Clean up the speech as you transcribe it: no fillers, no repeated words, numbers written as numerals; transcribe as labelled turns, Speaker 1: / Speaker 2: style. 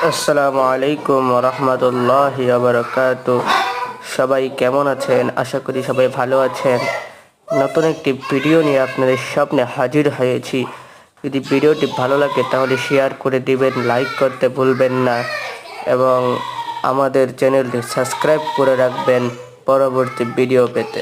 Speaker 1: আসসালামু আলাইকুম রহমতুল্লাহি বারাকাতু। সবাই কেমন আছেন? আশা করি সবাই ভালো আছেন। নতুন একটি ভিডিও নিয়ে আপনাদের সামনে হাজির হয়েছি। যদি ভিডিওটি ভালো লাগে তাহলে শেয়ার করে দিবেন, লাইক করতে ভুলবেন না এবং আমাদের চ্যানেলটি সাবস্ক্রাইব করে রাখবেন পরবর্তী ভিডিও পেতে।